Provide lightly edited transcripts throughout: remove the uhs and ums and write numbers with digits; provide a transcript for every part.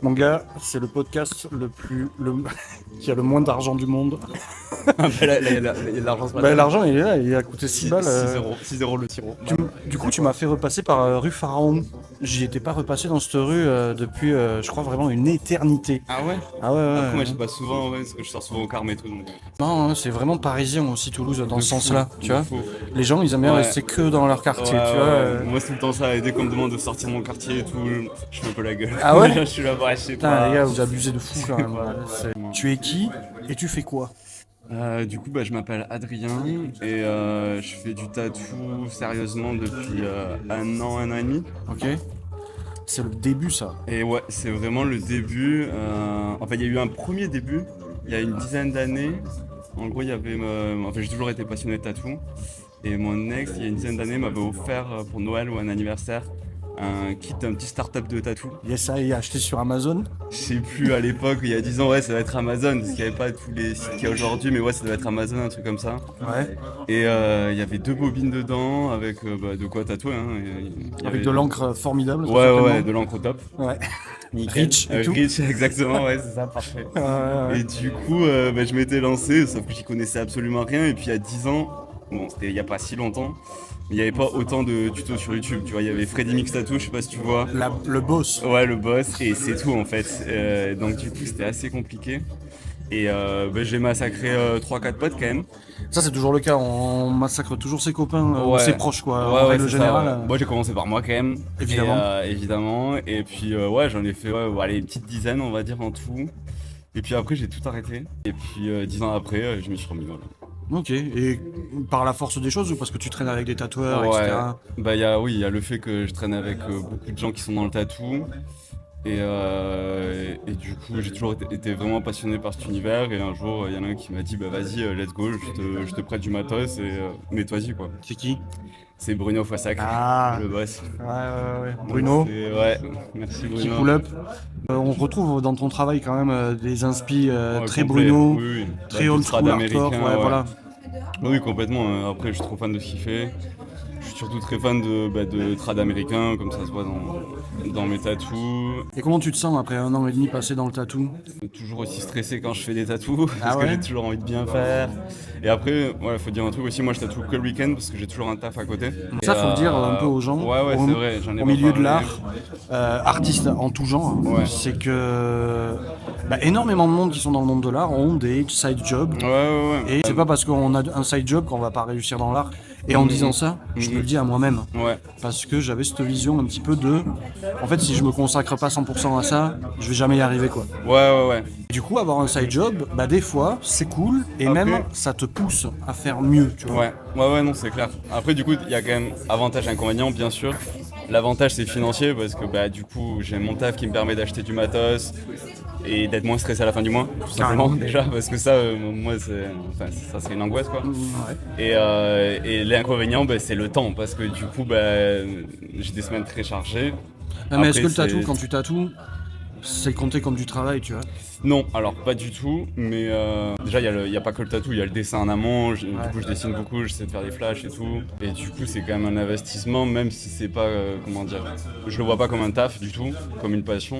Mon gars, c'est le podcast qui a le moins d'argent du monde. Il y a de l'argent ce Bah, matin. l'argent, il est là, il a coûté 6 balles. 6 € le sirop. Du coup, tu m'as fait repasser par rue Pharaon. J'y étais pas repassé dans cette rue depuis, je crois, vraiment une éternité. Ah ouais. Ah ouais, ouais. Après, moi, ouais. je passe souvent, ouais, parce que je sors souvent au Carme et tout. Donc, Non, c'est vraiment parisien aussi, Toulouse, dans de ce fou, sens-là, de tu vois. fou. Les gens, ils aiment bien Ouais. rester que dans leur quartier, tu vois. Moi, c'est tout le temps ça. Et dès qu'on me demande de sortir de mon quartier et tout, je fais un peu la gueule. Ah ouais. Je suis là, bah, je sais Putain, pas. les gars, vous abusez de fou quand même. pas. Tu es qui et tu fais quoi? Du coup, je m'appelle Adrien et je fais du tatou sérieusement depuis 1 an et demi. Ok. C'est le début, ça. Et ouais, c'est vraiment le début. Enfin, il y a eu un premier début il y a une dizaine d'années. En gros, il y avait. Enfin, j'ai toujours été passionné de tatou. Et mon ex, il y a une dizaine d'années, m'avait offert pour Noël ou un anniversaire un petit start-up de tatou. Yes, ça est acheté sur Amazon. Je sais plus à l'époque, il y a 10 ans, ouais, ça doit être Amazon, parce qu'il n'y avait pas tous les sites qu'il y a aujourd'hui, mais ouais, ça doit être Amazon, un truc comme ça. Ouais. Et il y avait 2 bobines dedans avec de quoi tatouer. Hein. Il y Avec avait- de l'encre formidable. Ouais, ouais, certainement. de l'encre au top. Ouais. Nickel. Rich et tout. Rich, exactement, ouais, c'est ça, parfait. Ouais, ouais. Et du coup, je m'étais lancé, sauf que j'y connaissais absolument rien. Et puis il y a 10 ans, bon, c'était il n'y a pas si longtemps, mais il n'y avait pas autant de tutos sur YouTube. Tu vois, il y avait Freddy Mix Tattoo, je sais pas si tu vois. Le boss. Ouais, le boss, et c'est tout en fait. Donc du coup, c'était assez compliqué. Et j'ai massacré 3-4 potes quand même. Ça, c'est toujours le cas. On massacre toujours ses copains, ou Ouais. ses proches, quoi. Ouais, En ouais, règle c'est ça, générale. ouais. Moi j'ai commencé par moi quand même. Évidemment. Évidemment. Et puis ouais, j'en ai fait allez, une petite dizaine on va dire en tout. Et puis après j'ai tout arrêté. Et puis 10 ans après, je me suis remis. Voilà. Ok. Et par la force des choses ou parce que tu traînes avec des tatoueurs, Ouais. etc. Il y a le fait que je traîne avec beaucoup de gens qui sont dans le tatou. Et du coup, j'ai toujours été vraiment passionné par cet univers. Et un jour, il y en a un qui m'a dit bah vas-y, let's go, je te prête du matos et mets-toi-y quoi. C'est qui? C'est Bruno Foissac, Ah. le boss. Ouais. Bruno, Ouais, merci petit Bruno. pull-up. On retrouve dans ton travail quand même des inspi Ouais, très complet. Bruno, Oui, oui. très Du old trad school hardcore. américain, Ouais, ouais. voilà. Oui, complètement. Après, je suis trop fan de ce qu'il fait. Je suis surtout très fan de trad américain, comme ça se voit dans mes tatous. Et comment tu te sens après 1 an et demi passé dans le tatou? Toujours aussi stressé quand je fais des tatous, parce ouais que j'ai toujours envie de bien faire. Et après, ouais, faut dire un truc aussi, moi je tatoue que le week-end parce que j'ai toujours un taf à côté. Ça, Et, faut le dire un peu aux gens. Ouais, au, c'est vrai, j'en ai au pas milieu de parlé. l'art, artistes en tout genre, Ouais. c'est que énormément de monde qui sont dans le monde de l'art ont des side jobs. Ouais. Et c'est pas parce qu'on a un side job qu'on va pas réussir dans l'art. Et en disant ça, je me le dis à moi-même. Ouais. Parce que j'avais cette vision un petit peu de... En fait, si je me consacre pas 100% à ça, je vais jamais y arriver, quoi. Ouais. Du coup, avoir un side job, des fois, c'est cool. Et Après- même, ça te pousse à faire mieux, tu vois. Ouais, non, c'est clair. Après, du coup, il y a quand même avantage et inconvénient, bien sûr. L'avantage, c'est financier parce que du coup, j'ai mon taf qui me permet d'acheter du matos et d'être moins stressé à la fin du mois, tout simplement, déjà, parce que ça, moi, ça serait une angoisse, quoi. Et l'inconvénient, c'est le temps, parce que du coup, j'ai des semaines très chargées. Mais est-ce Après, que le tatou, quand tu tatoues, c'est compté comme du travail, tu vois? Non, alors pas du tout, mais déjà il y a pas que le tatou, il y a le dessin en amont, du coup je dessine beaucoup, j'essaie de faire des flashs et tout, et du coup c'est quand même un investissement, même si c'est pas, comment dire, je le vois pas comme un taf du tout, comme une passion,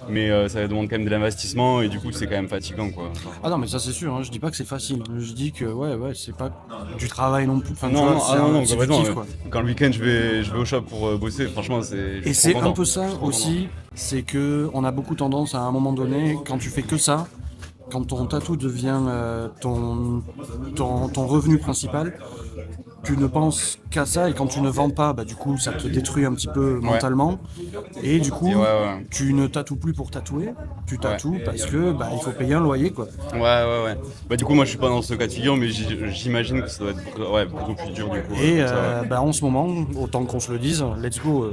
mais ça demande quand même de l'investissement et du coup c'est quand même fatigant quoi. Ah non, mais ça c'est sûr, hein, je dis pas que c'est facile. Je dis que ouais, c'est pas du travail non plus. Enfin, tu Non, vois, non, c'est non, c'est du complètement. kiff, quoi. Quand le week-end je vais au shop pour bosser, franchement c'est. je Et suis c'est trop un content. peu ça Je suis trop aussi, c'est que on a beaucoup tendance à un moment donné, quand tu fais que ça, quand ton tatou devient ton revenu principal, tu ne penses qu'à ça et quand tu ne vends pas, du coup ça te détruit un petit peu mentalement et du coup Ouais. tu ne tatoues plus pour tatouer, tu tatoues parce que il faut payer un loyer, quoi. Ouais. Du coup moi je suis pas dans ce cas de figure, mais j'imagine que ça doit être beaucoup plus dur du coup. Et comme ça, ouais. en ce moment, autant qu'on se le dise, let's go,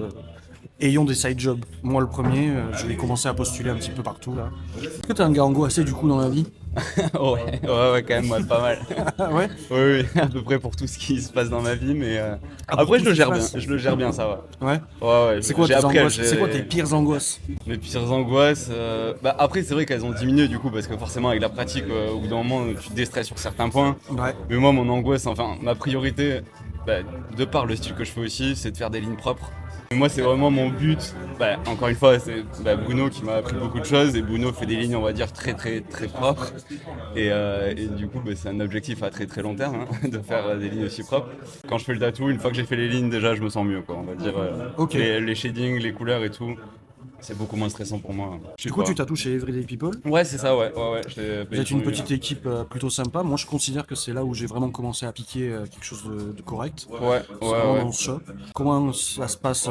ayons des side jobs. Moi le premier, je vais commencer à postuler un petit peu partout là. Est-ce que t'es un gars angoissé du coup dans la vie? Ouais, quand même, moi, pas mal. Ah ouais. Oui, à peu près pour tout ce qui se passe dans ma vie, mais pour après tout je le ce qui gère se bien, passe. je le gère bien, ça va. Ouais. Ouais, C'est quoi j'ai tes appris à angoisses? gérer C'est quoi tes pires angoisses? mes pires angoisses. Après c'est vrai qu'elles ont diminué du coup, parce que forcément avec la pratique, au bout d'un moment tu te déstresses sur certains points. Ouais. Mais moi mon angoisse, enfin ma priorité, de par le style que je fais aussi, c'est de faire des lignes propres. Moi, c'est vraiment mon but. Bah, encore une fois, c'est Bruno qui m'a appris beaucoup de choses et Bruno fait des lignes, on va dire, très très très propres. Et du coup, bah, c'est un objectif à très très long terme hein, de faire des lignes aussi propres. Quand je fais le tatou, une fois que j'ai fait les lignes, déjà, je me sens mieux, quoi. On va dire Ok. les shadings, les couleurs et tout. C'est beaucoup moins stressant pour moi. Je sais Du coup, pas. tu tatoues chez Everyday People. Ouais, c'est ça, ouais. Vous êtes une petite équipe plutôt sympa. Moi, je considère que c'est là où j'ai vraiment commencé à piquer quelque chose de correct. Ouais, C'est vraiment ouais. dans ce shop. Comment ça se passe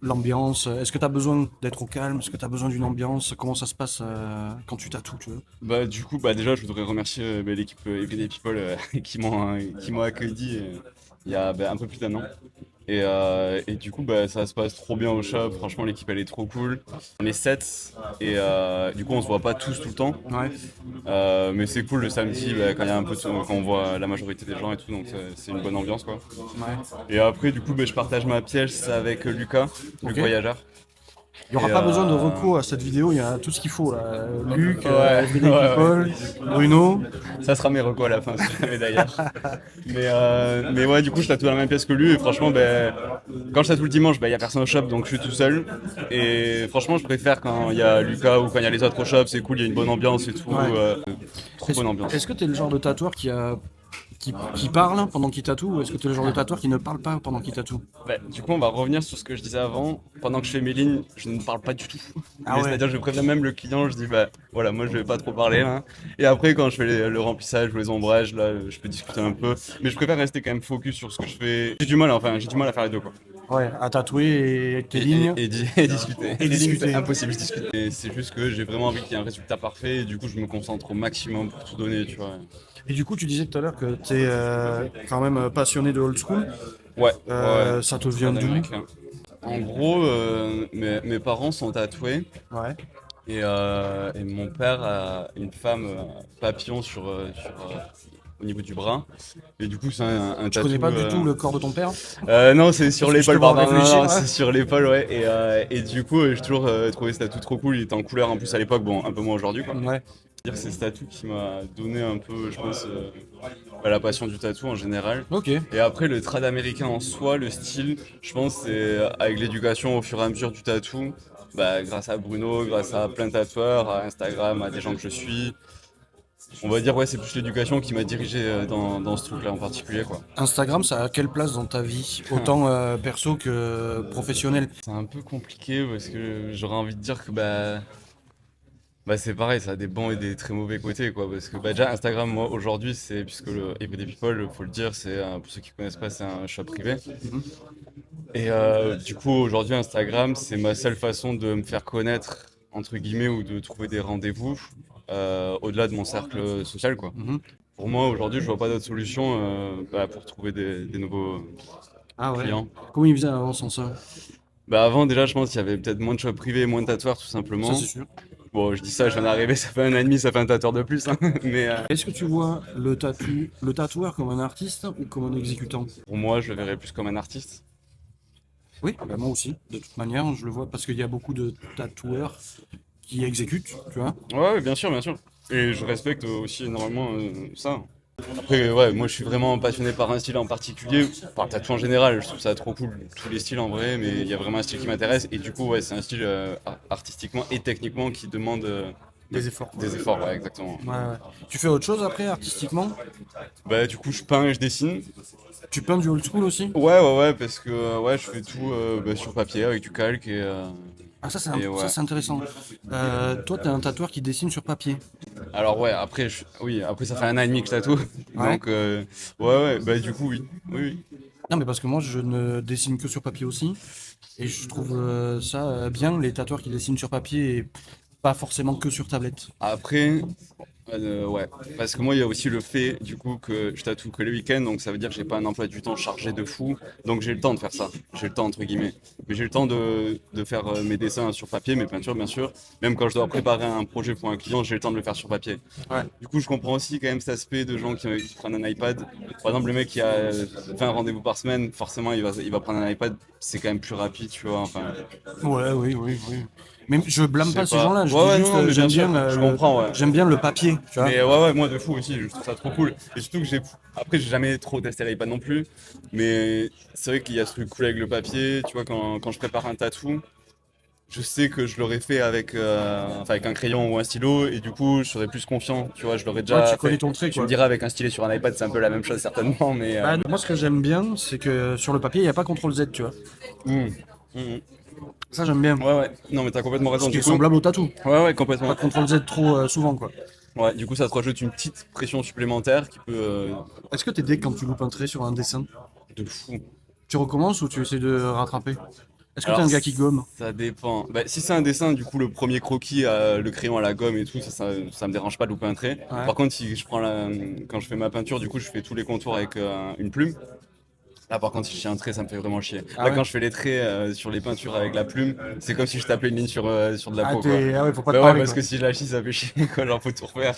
l'ambiance? Est-ce que tu as besoin d'être au calme? Est-ce que tu as besoin d'une ambiance? Comment ça se passe quand tu tatoues, tu vois? Bah du coup bah déjà je voudrais remercier l'équipe Everyday People qui m'ont accueilli il y a un peu plus d'1 an. Et du coup bah ça se passe trop bien au shop, franchement l'équipe elle est trop cool. On est 7 et du coup on se voit pas tous tout le temps. Ouais. Mais c'est cool le samedi quand il y a un peu quand on voit la majorité des gens et tout donc c'est une bonne ambiance quoi. Ouais. Et après du coup je partage ma pièce avec Lucas, Ok. Luc Voyageur. Il n'y aura Et, pas besoin de recours à cette vidéo, il y a tout ce qu'il faut là. Luc, Ouais, Everyday ouais, People, Bruno. Ça sera mes recos à la fin, si jamais d'ailleurs. Mais ouais, du coup, je tatoue dans la même pièce que lui. Et franchement, quand je tatoue le dimanche, il y a personne au shop, donc je suis tout seul. Et franchement, je préfère quand il y a Lucas ou quand il y a les autres au shop. C'est cool, il y a une bonne ambiance et tout. Ouais. Trop bonne ambiance. Est-ce que tu es le genre de tatoueur qui parle pendant qu'il tatoue ou est-ce que tu es le genre de tatoueur qui ne parle pas pendant qu'il tatoue? Du coup, on va revenir sur ce que je disais avant. Pendant que je fais mes lignes, je ne parle pas du tout. Ah ouais. C'est-à-dire, je préviens même le client, je dis, voilà, moi je vais pas trop parler. Hein. Et après, quand je fais le remplissage ou les ombrages, là, je peux discuter un peu. Mais je préfère rester quand même focus sur ce que je fais. J'ai du mal à faire les deux, quoi. Ouais, à tatouer et tes lignes. Et discuter. Et Les lignes, discuter. c'est impossible, je discute. Et c'est juste que j'ai vraiment envie qu'il y ait un résultat parfait. Et du coup, je me concentre au maximum pour tout donner, tu vois. Et du coup, tu disais tout à l'heure que tu es quand même passionné de old school. Ouais, Ça te vient d'où? Américain. En gros, mes parents sont tatoués. Ouais. Et mon père a une femme papillon au niveau du bras. Et du coup, c'est un Je tatou. connais pas du tout le corps de ton père. Non, c'est sur Parce que je l'épaule, te vois pardon. Non, réfléchir, non, ouais. c'est sur l'épaule, ouais. Et du coup, j'ai toujours trouvé ce tatou trop cool. Il était en couleur en plus à l'époque, bon, un peu moins aujourd'hui, quoi. Ouais. C'est ce tatou qui m'a donné un peu, je pense, la passion du tatou en général. Ok. Et après, le trad américain en soi, le style, je pense, c'est avec l'éducation au fur et à mesure du tatou. Grâce à Bruno, grâce à plein de tatoueurs, à Instagram, à des gens que je suis. On va dire, ouais, c'est plus l'éducation qui m'a dirigé dans ce truc-là en particulier, quoi. Instagram, ça a quelle place dans ta vie? Autant perso que professionnel. C'est un peu compliqué parce que j'aurais envie de dire que c'est pareil, ça a des bons et des très mauvais côtés, quoi. Parce que déjà Instagram, moi aujourd'hui, c'est puisque le Everyday People, faut le dire, c'est pour ceux qui connaissent pas, c'est un shop privé. Et du coup, aujourd'hui, Instagram, c'est ma seule façon de me faire connaître entre guillemets ou de trouver des rendez-vous au-delà de mon cercle social, quoi. Mhm. Pour moi, aujourd'hui, je vois pas d'autre solution pour trouver des nouveaux Ah ouais. clients. Comment il faisait avant sans ça? Avant, déjà, je pense qu'il y avait peut-être moins de shops privés, moins de tatoueurs, tout simplement. Ça, c'est sûr. Bon, je dis ça, je viens d'arriver, ça fait 1 an et demi, ça fait un tatoueur de plus. Hein. Mais Est-ce que tu vois le tatoueur comme un artiste ou comme un exécutant? pour moi, je le verrais plus comme un artiste. Oui, moi aussi. De toute manière, je le vois parce qu'il y a beaucoup de tatoueurs qui exécutent, tu vois. Ouais, bien sûr, bien sûr. Et je respecte aussi énormément ça. Après, ouais, moi je suis vraiment passionné par un style en particulier, par le tatou en général, je trouve ça trop cool, tous les styles en vrai, mais il y a vraiment un style qui m'intéresse, et du coup, ouais, c'est un style artistiquement et techniquement qui demande Des efforts. des efforts, ouais, exactement. Ouais, ouais. Tu fais autre chose après, artistiquement? Du coup, je peins et je dessine. Tu peins du old school aussi? Ouais, parce que ouais, je fais tout sur papier avec du calque Ah, ça, et ouais. ça, c'est intéressant. Toi, t'es un tatoueur qui dessine sur papier. Alors ouais, après, après ça fait 1 an et demi que je tatoue, Ouais. donc ouais, du coup, oui, oui. Non, mais parce que moi, je ne dessine que sur papier aussi. Et je trouve ça bien, les tatoueurs qui dessinent sur papier et pas forcément que sur tablette. Après, ouais, parce que moi il y a aussi le fait du coup que je tatoue que le week-end, donc ça veut dire que j'ai pas un emploi du temps chargé de fou, donc j'ai le temps de faire ça, j'ai le temps entre guillemets, mais j'ai le temps de faire mes dessins sur papier, mes peintures bien sûr, même quand je dois préparer un projet pour un client, j'ai le temps de le faire sur papier. Ouais. Du coup je comprends aussi quand même cet aspect de gens qui prennent un iPad, par exemple le mec qui a 20 rendez-vous par semaine, forcément il va prendre un iPad, c'est quand même plus rapide, tu vois, enfin... Ouais, oui. Mais je blâme Je sais pas ces pas. gens-là, je Ouais, dis ouais, juste, non, mais j'aime bien bien, sûr, je comprends, ouais. j'aime bien le papier, tu vois. Mais ouais, moi de fou aussi, je trouve ça trop cool. Et surtout que après, j'ai jamais trop testé l'iPad non plus. Mais c'est vrai qu'il y a ce truc cool avec le papier. Tu vois, quand je prépare un tatou, je sais que je l'aurais fait avec un crayon ou un stylo. Et du coup, je serais plus confiant. Tu vois, je l'aurais Ouais, tu déjà connais fait. ton trait, Tu me quoi. diras, avec un stylet sur un iPad, c'est un peu la même chose, certainement. Mais. Bah, moi, ce que j'aime bien, c'est que sur le papier, il n'y a pas CTRL-Z, tu vois. Hmm. Hmm. Ça, j'aime bien. Ouais, ouais. Non, mais t'as complètement Ce raison. qui est Du coup, semblable au tatou. ouais, Pas complètement. CTRL-Z trop souvent, quoi. Ouais, du coup, ça te rajoute une petite pression supplémentaire qui peut. Est-ce que t'es dès quand tu loupes un trait sur un dessin? De fou. Tu recommences ou tu essaies de rattraper? Est-ce que t'es Alors, un gars qui gomme? ça dépend. Bah, si c'est un dessin, du coup, le premier croquis, le crayon à la gomme et tout, ça me dérange pas de louper un trait. Ouais. Par contre, si je prends quand je fais ma peinture, du coup, je fais tous les contours avec une plume. Là, par contre, si je fais un trait, ça me fait vraiment chier. Ah Là, ouais. quand je fais les traits sur les peintures avec la plume, c'est comme si je tapais une ligne sur de la Ah, peau, quoi. ah ouais, faut pas te Bah ouais, parler, parce quoi. que si je la chie, ça fait chier, quoi. Genre, faut tout refaire.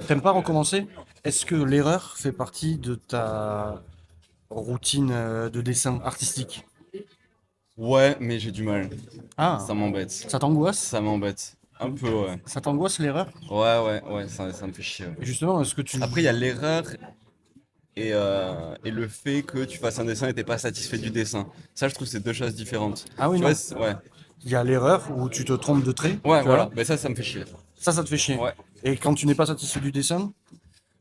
T'aimes pas recommencer? Est-ce que l'erreur fait partie de ta routine de dessin artistique? Ouais, mais j'ai du mal. Ah, Ça m'embête. ça t'angoisse? Ça m'embête. Un peu, ouais. Ça t'angoisse l'erreur? Ouais, ça me fait chier. Ouais. Et justement, est-ce que tu... Après, il y a l'erreur et le fait que tu fasses un dessin et t'es pas satisfait du dessin. Ça, je trouve que c'est deux choses différentes. Ah oui, Tu non. vois, ouais. Il y a l'erreur où tu te trompes de trait, Ouais, tu voilà. vois. Mais ça me fait chier. Ça te fait chier. Ouais. Et quand tu n'es pas satisfait du dessin,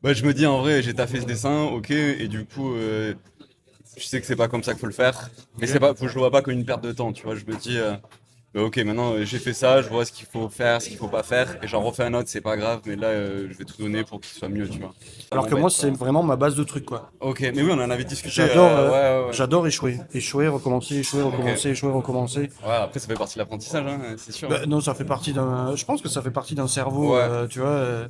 Bah, je me dis, en vrai, j'ai taffé ce dessin, ok, et du coup, je sais que c'est pas comme ça qu'il faut le faire. Mais c'est pas, je le vois pas comme une perte de temps, tu vois. Je me dis, bah, ok, maintenant j'ai fait ça, je vois ce qu'il faut faire, ce qu'il faut pas faire, et j'en refais un autre, c'est pas grave, mais là, je vais tout donner pour qu'il soit mieux, tu vois. Ça alors que m'embête, moi, ça. c'est vraiment ma base de truc, quoi. Ok, mais oui, on en avait discuté. Ouais. J'adore échouer. Échouer, recommencer, échouer, Ok. recommencer, échouer, recommencer. Ouais, après, ça fait partie de l'apprentissage, hein, c'est sûr. Bah, non, ça fait partie d'un. Je pense que ça fait partie d'un cerveau, Ouais. tu vois.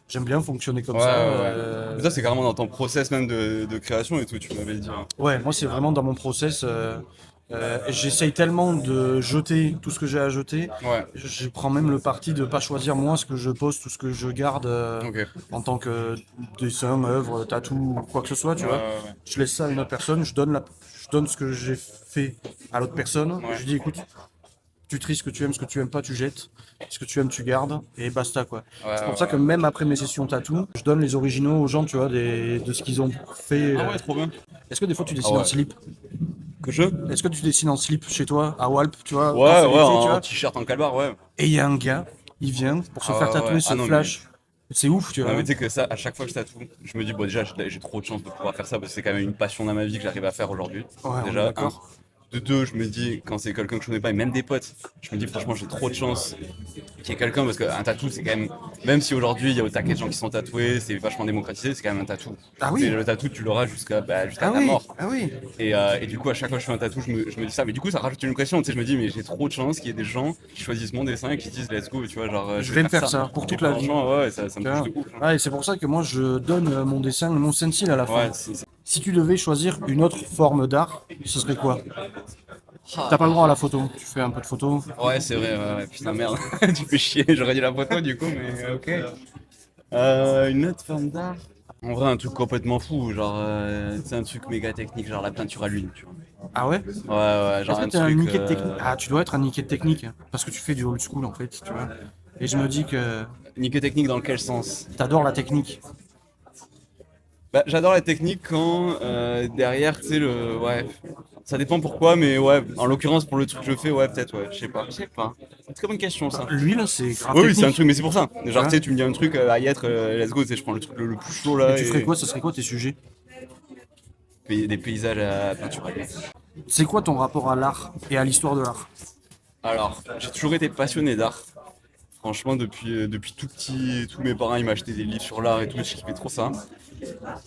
J'aime bien fonctionner comme ça. Ouais. Mais ça, c'est carrément dans ton process même de création et tout, tu m'avais dit, hein. Ouais, moi, c'est vraiment dans mon process. J'essaye tellement de jeter tout ce que j'ai à jeter. Ouais, Je prends même le parti de pas choisir moi ce que je poste ou ce que je garde ok. en tant que dessin, œuvre, tatou ou quoi que ce soit, tu vois. Ouais. Je laisse ça à une autre personne, je donne ce que j'ai fait à l'autre personne. Ouais. Je lui dis écoute, tu tries ce que tu aimes pas, tu jettes. Ce que tu aimes, tu gardes et basta quoi. Ouais, C'est pour ça que même après mes sessions tatou, je donne les originaux aux gens, tu vois, de ce qu'ils ont fait. Ah ouais, trop bien. Est-ce que des fois tu Ah dessines en ouais. slip? Que je? Est-ce que tu dessines en slip chez toi, à Walp, tu vois, quand Ouais, c'est ouais, l'été, tu en vois? t-shirt, en calbar, ouais. Et il y a un gars, il vient pour se Ah faire ouais, tatouer ouais. ce Ah non, flash. C'est ouf, tu Non, vois. mais tu sais que ça, à chaque fois que je tatoue, je me dis, bon, déjà, j'ai trop de chance de pouvoir faire ça parce que c'est quand même une passion dans ma vie que j'arrive à faire aujourd'hui. Ouais, on est Déjà, d'accord. De deux, je me dis, quand c'est quelqu'un que je connais pas, et même des potes, je me dis, franchement, j'ai trop de chance qu'il y ait quelqu'un parce qu'un tatou, c'est quand même si aujourd'hui il y a au taquet de gens qui sont tatoués, c'est vachement démocratisé, c'est quand même un tatou. Ah oui. C'est le tatou, tu l'auras jusqu'à Ah ta oui, mort. ah oui. Et du coup, à chaque fois que je fais un tatou, je me dis ça. Mais du coup, ça rajoute une pression. Tu sais, je me dis, mais j'ai trop de chance qu'il y ait des gens qui choisissent mon dessin et qui disent, let's go, tu vois, genre, Je vais me faire ça pour toute la vie. Franchement, ouais, ça me Tu vois. touche de ouf, hein. Ah, et c'est pour ça que moi je donne mon dessin, mon stencil à la fin. Ouais, Si tu devais choisir une autre forme d'art, ce serait quoi? T'as pas le droit à la photo, tu fais un peu de photo. ouais, c'est vrai, ouais, putain, merde. Tu fais chier, j'aurais dit la photo du coup, mais ok. Une autre forme d'art? En vrai, un truc complètement fou, genre, c'est un truc méga technique, genre la peinture à l'huile, tu vois. Ah ouais? Ouais, genre Est-ce que un t'es un truc. niquet de technique? Ah, tu dois être un niquet de technique, parce que tu fais du old school en fait, tu vois. Et je me dis que Nique technique dans quel sens? t'adores la technique. Bah, j'adore la technique quand derrière, tu sais, ouais. Ça dépend pourquoi, mais ouais, en l'occurrence, pour le truc que je fais, ouais, peut-être, ouais, je sais pas. C'est une très bonne question, ça. L'huile, c'est grave Oui, c'est un technique. truc, mais c'est pour ça. Genre, Ouais. tu sais, tu me dis un truc à y être, let's go, tu sais, je prends le truc le plus chaud Et là. tu ferais quoi? Ce serait quoi tes sujets? Des paysages à peinture à l'huile. C'est quoi ton rapport à l'art et à l'histoire de l'art? Alors, j'ai toujours été passionné d'art. Franchement, depuis tout petit, tous mes parents ils m'achetaient des livres sur l'art et tout, je kiffais trop ça.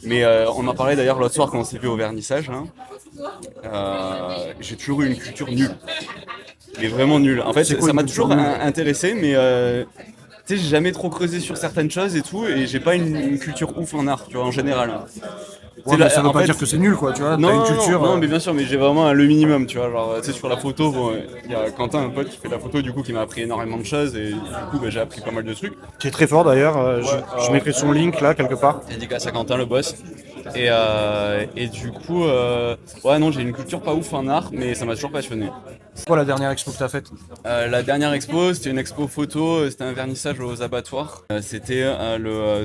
Mais on en parlait d'ailleurs l'autre soir quand on s'est vu au vernissage, hein. J'ai toujours eu une culture nulle. Mais vraiment nulle. En fait, C'est quoi ça une m'a culture toujours nulle? intéressé, mais tu sais, j'ai jamais trop creusé sur certaines choses et tout, et j'ai pas une culture ouf en art, tu vois, en général. Ouais, C'est mais ça veut en pas fait, dire que c'est nul quoi, tu vois. T'as non, une culture. non, mais bien sûr, mais j'ai vraiment le minimum, tu vois. Genre, tu sais, sur la photo, bon, il y a Quentin, un pote qui fait la photo, du coup, qui m'a appris énormément de choses, et du coup, bah, j'ai appris pas mal de trucs. Qui est très fort d'ailleurs, je Ouais. mettrai son link là quelque part. Dédicace à Quentin, le boss. Et du coup, ouais, non, j'ai une culture pas ouf en art, mais ça m'a toujours passionné. C'est quoi la dernière expo que t'as faite? La dernière expo, c'était une expo photo, c'était un vernissage aux abattoirs. C'était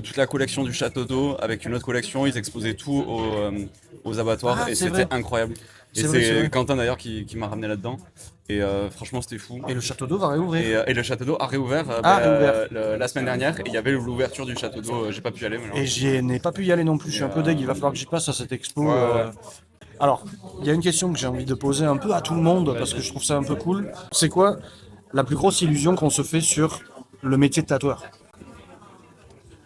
toute la collection du château d'eau avec une autre collection, ils exposaient tout aux abattoirs Ah, et c'est c'était vrai. incroyable. Et C'est vrai, c'est c'est vrai. Quentin d'ailleurs qui m'a ramené là-dedans. Et franchement, c'était fou. Et le château d'eau va réouvrir. Et le château d'eau a réouvert Réouvert. la semaine dernière et il y avait l'ouverture du château d'eau. J'ai pas pu y aller Et malheureusement. j'y n'ai pas pu y aller non plus, je suis un peu deg, il va falloir que j'y passe à cette expo. Ouais. Alors, il y a une question que j'ai envie de poser un peu à tout le monde parce que je trouve ça un peu cool. C'est quoi la plus grosse illusion qu'on se fait sur le métier de tatoueur?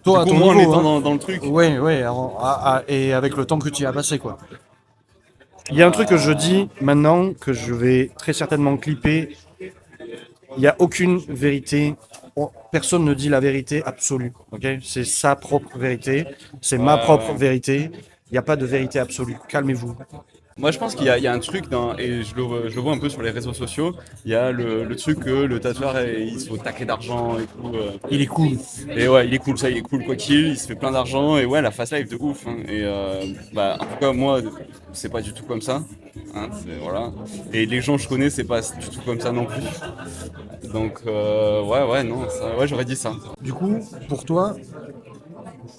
Toi, à Du coup, ton moi en niveau, étant hein. dans le truc, Ouais, ouais, et avec le temps que tu y as passé, quoi. Il y a un truc que je dis maintenant, que je vais très certainement clipper. Il n'y a aucune vérité. Personne ne dit la vérité absolue. Ok, c'est sa propre vérité. C'est ma propre ouais. vérité. Il n'y a pas de vérité absolue. Calmez-vous. Moi, je pense qu'il y a un truc, et je le vois un peu sur les réseaux sociaux, il y a le truc que le tatoueur, il se fait tacler d'argent et tout. Il est cool. Et ouais, il est cool, ça, il est cool quoi qu'il, il se fait plein d'argent, et ouais, la fast life de ouf. Hein. Et bah, en tout cas, moi, c'est pas du tout comme ça. Hein, voilà. Et les gens que je connais, c'est pas du tout comme ça non plus. Donc, ouais, non, ouais, j'aurais dit ça. Du coup, pour toi,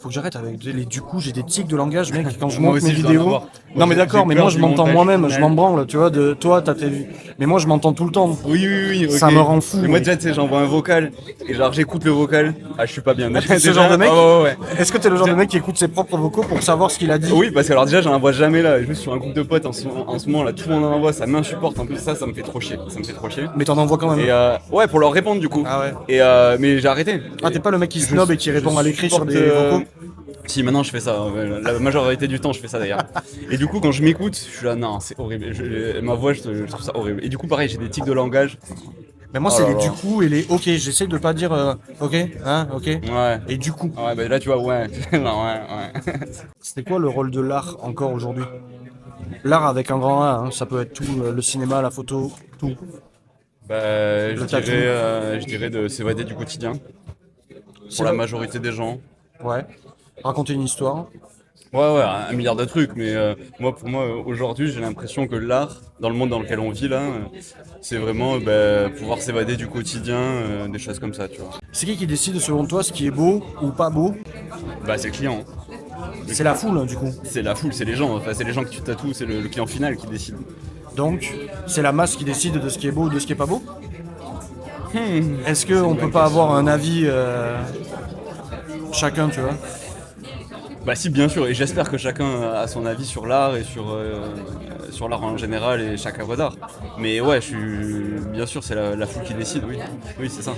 faut que j'arrête avec les du coup, j'ai des tics de langage, mec, quand je Moi monte mes aussi, je dois en vidéos. avoir. Non, mais J'ai d'accord, mais peur moi je du m'entends montage moi-même, je final. m'en branle, tu vois, de toi, t'as tes. Mais moi je m'entends tout le temps. Oui, ok. Ça me rend fou. Mais moi, mais- déjà, tu sais, j'envoie un vocal, et genre, j'écoute le vocal. Ah, je suis pas bien. Ah, t'es ce Déjà, genre de mec ouais. Est-ce que t'es le genre de mec qui écoute ses propres vocaux pour savoir ce qu'il a dit? Oui, parce que alors déjà, j'en envoie jamais là, juste sur un groupe de potes en ce moment là, tout le monde en envoie, ça m'insupporte. En plus, ça me fait trop chier. Ça me fait trop chier. Mais t'en envoies quand même. Et ouais, pour leur répondre du coup. Ah ouais. Et mais j'ai arrêté. Ah, t'es pas le mec qui Je- snob et qui je répond à l'écrit sur supporte, des vocaux? Si, maintenant je fais ça. La majorité du temps, je fais ça d'ailleurs. Et du coup, quand je m'écoute, je suis là, non, c'est horrible. Ma voix, je trouve ça horrible. Et du coup, pareil, j'ai des tics de langage. Mais moi, Oh c'est là les là. du coup et les ok. J'essaie de pas dire ok, hein, ok. Ouais. Et du coup, Ouais, bah là, tu vois, ouais. Non, ouais. c'était quoi le rôle de l'art encore aujourd'hui? L'art avec un grand A, hein, ça peut être tout, le cinéma, la photo, tout. Bah, tatou. je dirais de s'évader du quotidien. C'est Pour la vrai. majorité des gens. Ouais. Raconter une histoire. Ouais, un milliard de trucs, mais pour moi, aujourd'hui, j'ai l'impression que l'art, dans le monde dans lequel on vit là, c'est vraiment pouvoir s'évader du quotidien, des choses comme ça, tu vois. C'est qui décide selon toi ce qui est beau ou pas beau? Bah, c'est le client, C'est la foule, hein, du coup. c'est la foule, c'est les gens, enfin, c'est les gens que tu tatoues, c'est le client final qui décide. Donc, c'est la masse qui décide de ce qui est beau ou de ce qui est pas beau? Est-ce une qu'on bonne peut pas question. avoir un avis chacun, tu vois? Bah si, bien sûr, et j'espère que chacun a son avis sur l'art et sur l'art en général et chaque œuvre d'art. Mais ouais, bien sûr, c'est la foule qui décide, oui. Oui, c'est ça.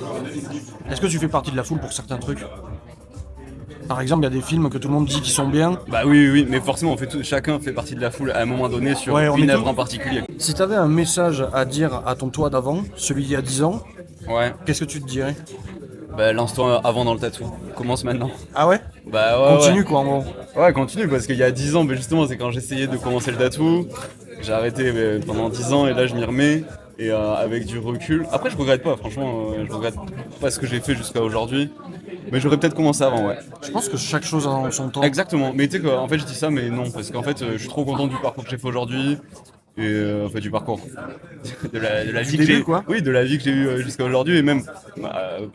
Est-ce que tu fais partie de la foule pour certains trucs? Par exemple, il y a des films que tout le monde dit qui sont bien. Bah oui, mais forcément, chacun fait partie de la foule à un moment donné sur Ouais, on une est œuvre tous- en particulier. Si tu avais un message à dire à ton toi d'avant, celui d'il y a 10 ans, Ouais, qu'est-ce que tu te dirais? bah lance-toi avant dans le tatou. Commence maintenant. Ah ouais? Bah ouais. Continue quoi en gros. Ouais, continue, parce qu'il y a 10 ans, mais justement, c'est quand j'essayais de commencer le tatou. J'ai arrêté pendant 10 ans et là je m'y remets. Et avec du recul. Après, je regrette pas, franchement, je regrette pas ce que j'ai fait jusqu'à aujourd'hui. Mais j'aurais peut-être commencé avant, ouais. Je pense que chaque chose a son temps. Exactement. Mais tu sais quoi, en fait, je dis ça, mais non, parce qu'en fait, je suis trop content du parcours que j'ai fait aujourd'hui. Et enfin, du parcours. De la Du vie que début, j'ai. quoi. Oui, de la vie que j'ai eue jusqu'à aujourd'hui. Et même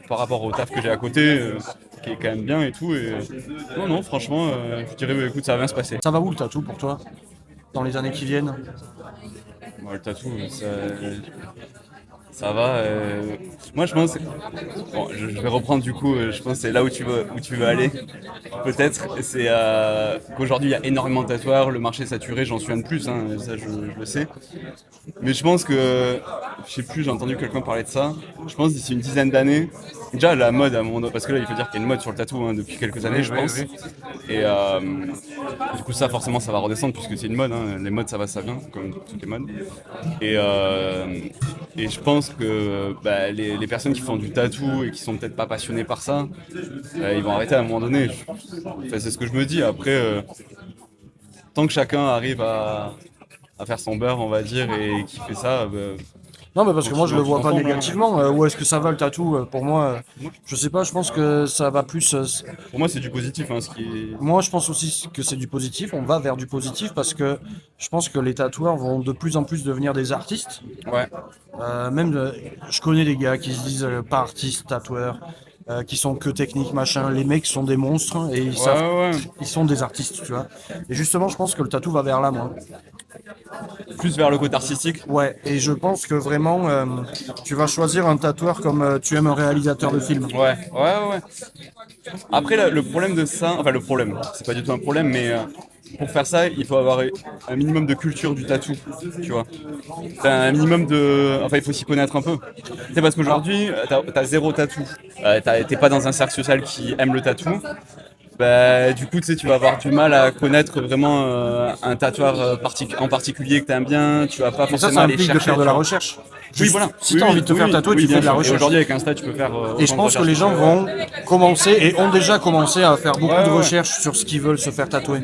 par rapport au taf que j'ai à côté, qui est quand même bien et tout. Et non, franchement, je dirais, bah, écoute, ça va bien se passer. Ça va où le tatou pour toi? Dans les années qui viennent? Moi, le tatou, ça va. Moi, je pense. Bon, je vais reprendre du coup. Je pense que c'est là où tu veux aller. Peut-être. C'est qu'aujourd'hui, il y a énormément de tatoueurs. Le marché est saturé. J'en suis un de plus. Hein, ça, je le sais. Mais je pense que. Je sais plus. J'ai entendu quelqu'un parler de ça. Je pense d'ici une dizaine d'années. Déjà, la mode à un moment donné. Parce que là, il faut dire qu'il y a une mode sur le tatou depuis quelques années, je pense. Et du coup, ça, forcément, ça va redescendre puisque c'est une mode. Hein. Les modes, ça va, ça vient, comme toutes les modes. Et je pense que les personnes qui font du tatou et qui sont peut-être pas passionnées par ça, ils vont arrêter à un moment donné. Enfin, c'est ce que je me dis. Après, tant que chacun arrive à faire son beurre, on va dire, et qui fait ça, Non, mais parce que Donc, moi je le tu vois pas t'en fous, négativement. Où est-ce que ça va le tatou? Pour moi, je sais pas, je pense que ça va plus. Pour moi, c'est du positif, hein, ce qui est... Moi je pense aussi que c'est du positif, on va vers du positif parce que je pense que les tatoueurs vont de plus en plus devenir des artistes. Ouais. Je connais des gars qui se disent pas artistes, tatoueurs, qui sont que techniques, machin. Les mecs sont des monstres et ils savent, Ouais. ils sont des artistes, tu vois. Et justement, je pense que le tatou va vers là, moi. Plus vers le côté artistique. Ouais, et je pense que vraiment, tu vas choisir un tatoueur comme tu aimes un réalisateur de film. Ouais. Après, le problème de ça, enfin le problème, c'est pas du tout un problème, mais pour faire ça, il faut avoir un minimum de culture du tatou, tu vois. T'as un minimum de... Enfin, il faut s'y connaître un peu. C'est parce qu'aujourd'hui, t'as zéro tatou. T'es pas dans un cercle social qui aime le tatou. Bah, du coup, tu sais, tu vas avoir du mal à connaître vraiment un tatoueur en particulier que t'aimes bien. Tu vas pas Et ça forcément aller implique chercher. de faire de tu la vois. recherche. Oui, Juste, voilà. Si tu as envie de te faire tatouer, tu bien fais de la sûr. Et recherche. aujourd'hui, avec Insta, tu peux faire. Et je autant de pense que les recherches gens tu veux. vont commencer et ont déjà commencé à faire beaucoup de Ouais. recherches sur ce qu'ils veulent se faire tatouer.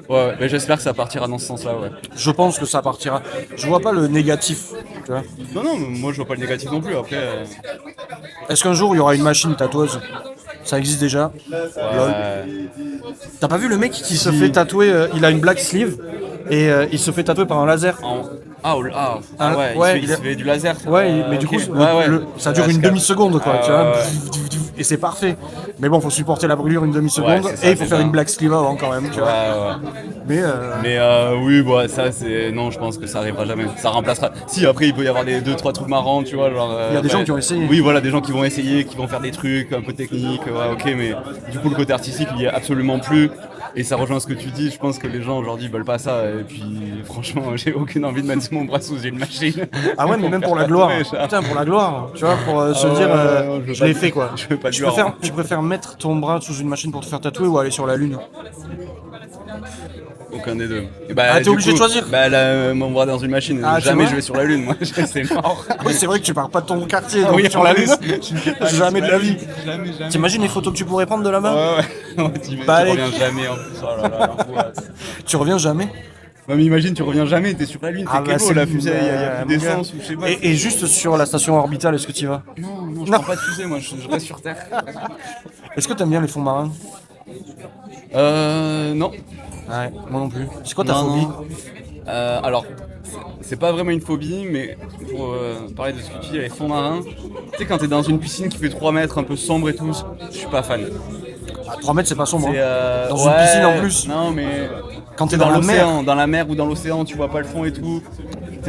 Ouais, mais j'espère que ça partira dans ce sens-là, ouais. Je pense que ça partira. Je vois pas le négatif. Tu vois. Non, moi je vois pas le négatif non plus. Après, Est-ce qu'un jour il y aura une machine tatoueuse? Ça existe déjà. Lol. T'as pas vu le mec qui se fait tatouer, il a une black sleeve et il se fait tatouer par un laser. Ouais, il se fait du laser. Ouais, mais du ok. coup, ça dure une demi-seconde, quoi, tu vois. Et c'est parfait. Mais bon, faut supporter la brûlure une demi-seconde Ouais, c'est ça, et il faut déjà. faire une black sleeve avant quand même, tu vois. Mais Mais oui, bon, ça c'est. Non, je pense que ça arrivera jamais. Ça remplacera. Si, après, il peut y avoir des 2-3 trucs marrants, tu vois. Genre, il y a des gens qui ont essayé. Oui, voilà, des gens qui vont essayer, qui vont faire des trucs un peu techniques. Ouais, ok, mais du coup, le côté artistique, il y a absolument plus. Et ça rejoint ce que tu dis. Je pense que les gens aujourd'hui veulent pas ça. Et puis, franchement, j'ai aucune envie de mettre mon bras sous une machine. Ah ouais, mais même pour la gloire. Putain, pour la gloire, tu vois, pour se dire, je l'ai fait, quoi. Je veux pas de gloire. Tu préfères mettre ton bras sous une machine pour te faire tatouer ou aller sur la lune? Aucun des deux. T'es obligé de choisir. Bah là, mon bras dans une machine. Ah, jamais tu vois je vais sur la lune, moi. C'est mort. Oui, c'est vrai que tu pars pas de ton quartier, donc oui, sur la lune, jamais. jamais de la vie. Jamais. T'imagines les photos que tu pourrais prendre de là-bas? Ouais. Tu Bah, reviens jamais en plus. Oh là là, l'angoisse. Tu reviens jamais? Ouais, mais imagine, tu reviens jamais, t'es sur la lune, Ah t'es bah, quel c'est la fusée, il y a plus mon gars. d'essence ou je sais pas. Et juste sur la station orbitale, est-ce que tu y vas? Non, je prends pas de fusée, moi, je reste sur Terre. Est-ce que t'aimes bien les fonds marins? Non. Ouais, moi non plus. C'est quoi ta Non, phobie? non. Alors, c'est pas vraiment une phobie, mais pour parler de ce que tu dis, les fonds marins, tu sais, quand t'es dans une piscine qui fait 3 mètres, un peu sombre et tout, je suis pas fan. 3 mètres, c'est pas sombre. C'est, Dans une piscine en plus. Non, mais Quand t'es dans la mer. l'océan, dans la mer ou dans l'océan, tu vois pas le fond et tout.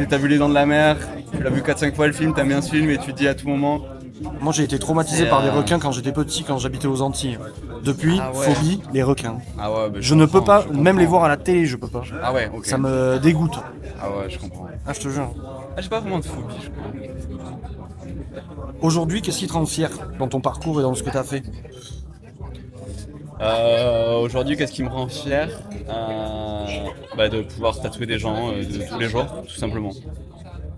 T'as vu Les Dents de la Mer, tu l'as vu 4-5 fois le film, t'aimes bien ce film et tu te dis à tout moment. Moi j'ai été traumatisé par des requins quand j'étais petit, quand j'habitais aux Antilles. Depuis, Ah ouais. phobie, les requins. Ah ouais, bah, Je ne peux pas, comprends. même les voir à la télé, je peux pas. Ah ouais, ok. Ça me dégoûte. Ah ouais, je comprends. Ah, je te jure. Ah, j'ai pas vraiment de phobie, je crois. Aujourd'hui, qu'est-ce qui te rend fier dans ton parcours et dans ce que t'as fait? Aujourd'hui, qu'est-ce qui me rend fier de pouvoir tatouer des gens de tous les jours, tout simplement.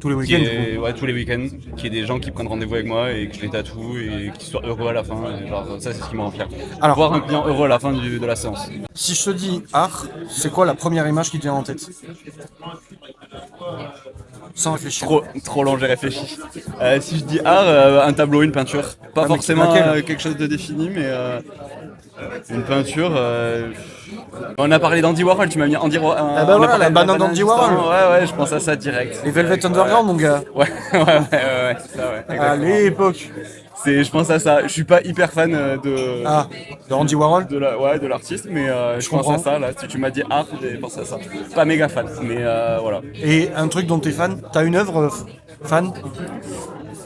Tous les week-ends, du coup. Ouais, tous les week-ends, qu'il y ait des gens qui prennent rendez-vous avec moi et que je les tatoue et qu'ils soient heureux à la fin. Et genre, ça, c'est ce qui me rend fier. Alors- Voir un client heureux à la fin de la séance. Si je te dis art, c'est quoi la première image qui te vient en tête? Sans réfléchir. Trop long, j'ai réfléchi. Si je dis art, un tableau, une peinture. Pas mais forcément laquelle quelque chose de défini, mais une peinture. On a parlé d'Andy Warhol, tu m'as mis Andy Warhol. Ah bah voilà, la banane d'Andy Warhol. Ouais, je pense à ça direct. Les Velvet Underground, mon gars. Ouais, c'est ça, ouais. À exactement. l'époque. Je pense à ça. Je suis pas hyper fan Ah, de Andy Warhol. de l'artiste, mais je pense comprends. à ça là. Si tu m'as dit art, j'ai pensé à ça. Pas méga fan, mais voilà. Et un truc dont t'es fan? T'as une œuvre fan?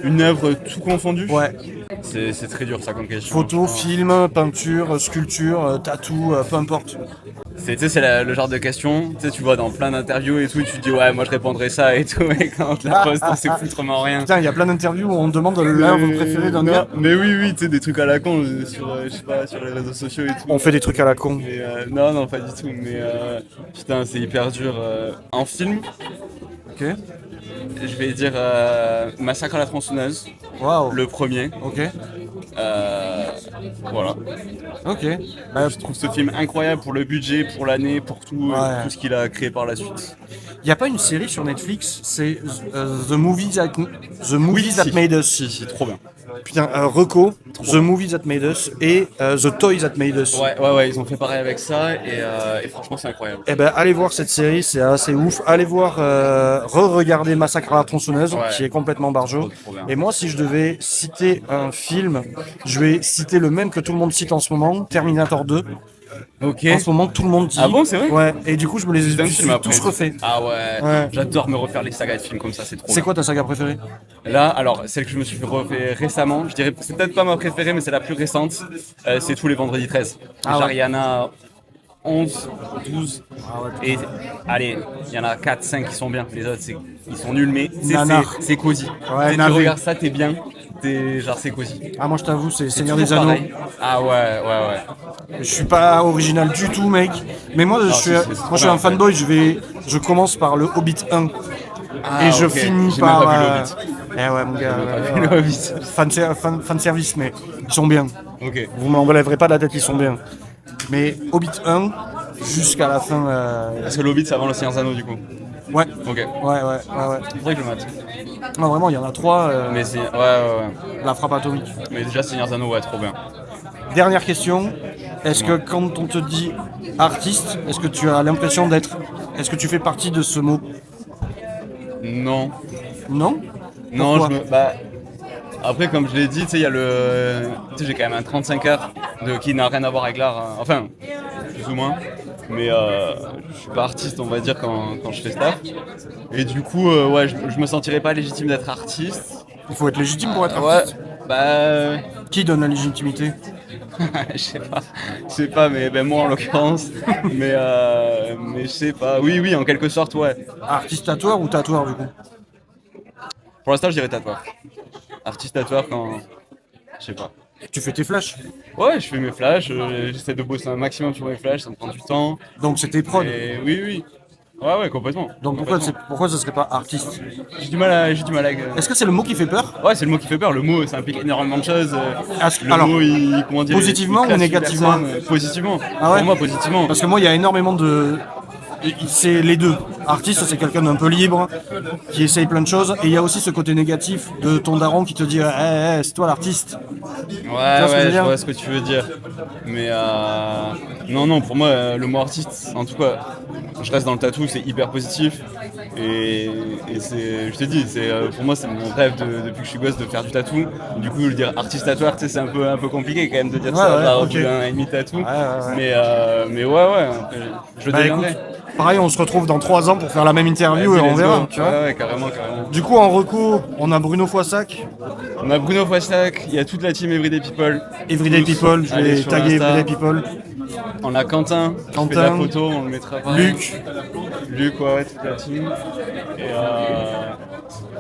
Une œuvre tout confondu. Ouais. C'est très dur ça comme question. Photo, film, peinture, sculpture, tatou, peu importe. Tu sais, c'est le genre de question, tu sais, tu vois dans plein d'interviews et tout, et tu te dis ouais, moi je répondrai ça et tout, et quand on te la pose, on sait foutrement rien. Putain, il y a plein d'interviews où on demande l'œuvre préférée d'un Non, gars. mais oui, tu sais, des trucs à la con sur, je sais pas, sur les réseaux sociaux et tout. On fait des trucs à la con. Mais, non, pas du tout, mais putain, c'est hyper dur. En film, Ok. je vais dire Massacre à la tronçonneuse, Waouh. le premier. Ok. Voilà. Ok. Bah, Je trouve ce film incroyable pour le budget, pour l'année, pour tout, Ouais. tout ce qu'il a créé par la suite. il n'y a pas une série sur Netflix, c'est The Movies That si. Made Us. Si, trop bien. Putain, Reco, The Movies That Made Us et The Toys That Made Us. Ouais, ils ont fait pareil avec ça et franchement c'est incroyable. Eh ben, allez voir cette série, c'est assez ouf. Allez voir, re-regarder Massacre à la tronçonneuse, Ouais. qui est complètement barjo. Trop bien. Et moi, si je devais citer un film, je vais citer le même que tout le monde cite en ce moment, Terminator 2. Ok. En ce moment, tout le monde dit. Ah bon, c'est vrai? Ouais, et du coup, je me les C'est un ai film après. tous refaits. Ah ouais. Ouais. J'adore me refaire les sagas de films comme ça, c'est trop C'est bien. quoi ta saga préférée? Là, alors, celle que je me suis refait récemment, je dirais, c'est peut-être pas ma préférée, mais c'est la plus récente. C'est tous les vendredis 13. Ah Genre, ouais. il y en a 11, 12. Et allez, il y en a 4, 5 qui sont bien. Les autres, ils sont nuls, mais Nanar. c'est cosy. Ouais, Tu navet. regardes ça, t'es bien. Genre, c'est cosy. Ah, moi, je t'avoue, c'est Seigneur des Toujours Anneaux. pareil. Ah ouais. Je suis pas original du tout, mec. Mais moi, je suis, c'est moi, trop je suis un bien, en fait. fanboy. Je commence par le Hobbit 1 Ah, et je ok. finis J'ai par. même pas vu le Hobbit. Eh ouais, mon gars. J'ai pas vu le Hobbit. Fan service, mais ils sont bien. Ok. Vous m'en relèverez pas de la tête, ils sont bien. Mais Hobbit 1 jusqu'à la fin. Est-ce que le Hobbit, c'est avant le Seigneur des Anneaux, du coup? Ouais. Ok. Ouais. Faudrait que je le mate. Non, vraiment, il y en a 3. Mais c'est. Ouais. La frappe atomique. Mais déjà, Seigneur des Anneaux, ouais, trop bien. Dernière question. Est-ce que quand on te dit artiste, est-ce que tu as l'impression d'être. Est-ce que tu fais partie de ce mot? Non. Non? Non, Pourquoi Après, comme je l'ai dit, tu sais, il y a le. Tu sais, j'ai quand même un 35 heures qui n'a rien à voir avec l'art. Enfin, plus ou moins. Mais je suis pas artiste, on va dire, quand je fais ce taf. Et du coup, ouais, je me sentirais pas légitime d'être artiste. Il faut être légitime pour être Ouais, artiste. bah. Qui donne la légitimité? Je sais pas, mais ben moi en l'occurrence. Mais je sais pas. Oui, en quelque sorte, ouais. Artiste tatoueur ou tatoueur du coup? Pour l'instant, je dirais tatoueur. Artiste tatoueur quand. Je sais pas. Tu fais tes flashs. Ouais, je fais mes flashs, j'essaie de bosser un maximum sur mes flashs, ça me prend du temps. Donc c'est tes prods. Et oui. Ouais, complètement. Donc pourquoi ça serait pas artiste? J'ai du mal à. Est-ce que c'est le mot qui fait peur? Ouais, c'est le mot qui fait peur. Le mot, ça implique énormément de choses. Le Alors, mot, comment dire, positivement il classe ou une négativement personne, positivement. Ah ouais Pour moi, positivement. Parce que moi il y a énormément de. C'est les deux. Artiste, c'est quelqu'un d'un peu libre, qui essaye plein de choses, et il y a aussi ce côté négatif de ton daron qui te dit c'est toi l'artiste. Ouais, ce que je veux je dire vois ce que tu veux dire. Mais non, pour moi, le mot artiste, en tout cas, je reste dans le tatou, c'est hyper positif. Et c'est, je te dis, pour moi, c'est mon rêve depuis que je suis gosse de faire du tatou. Du coup, le dire artiste tatoueur, tu sais, c'est un peu compliqué quand même de dire ça ouais, au ok. bout d'un an et demi de tatou. Ouais. Mais ouais, après, je le Bah deviendrai. écoute, pareil, on se retrouve dans 3 ans pour faire la même interview Vas-y, et on let's verra. go. Tu vois. Ouais, carrément. Du coup, en recours, on a Bruno Foissac, On a Bruno Foissac, il y a toute la team Everyday People. Everyday Tous, People, je allez vais sur taguer Insta. Everyday People. On a Quentin, qui fait de Quentin, la photo, on le mettra pas. Luc. Ouais, toute la team.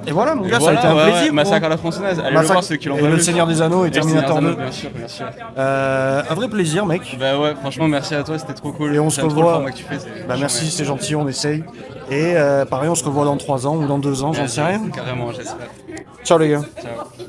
Et voilà, mon gars, Voilà, ça a été un plaisir. Massacre gros. à la tronçonnaise. Allez le Massacre voir ceux qui l'ont et pas Le vu. Seigneur des Anneaux et Et le Seigneur Terminator des 2. Anneaux, bien sûr. Un vrai plaisir, mec. Bah ouais, franchement, merci à toi, c'était trop cool. Et on se J'aime trop le revoit. format que tu fais. Bah merci, c'est gentil, on essaye. Et pareil, on se revoit dans 3 ans ou dans 2 ans, j'en sais rien. Carrément, j'espère. Ciao les gars. Ciao.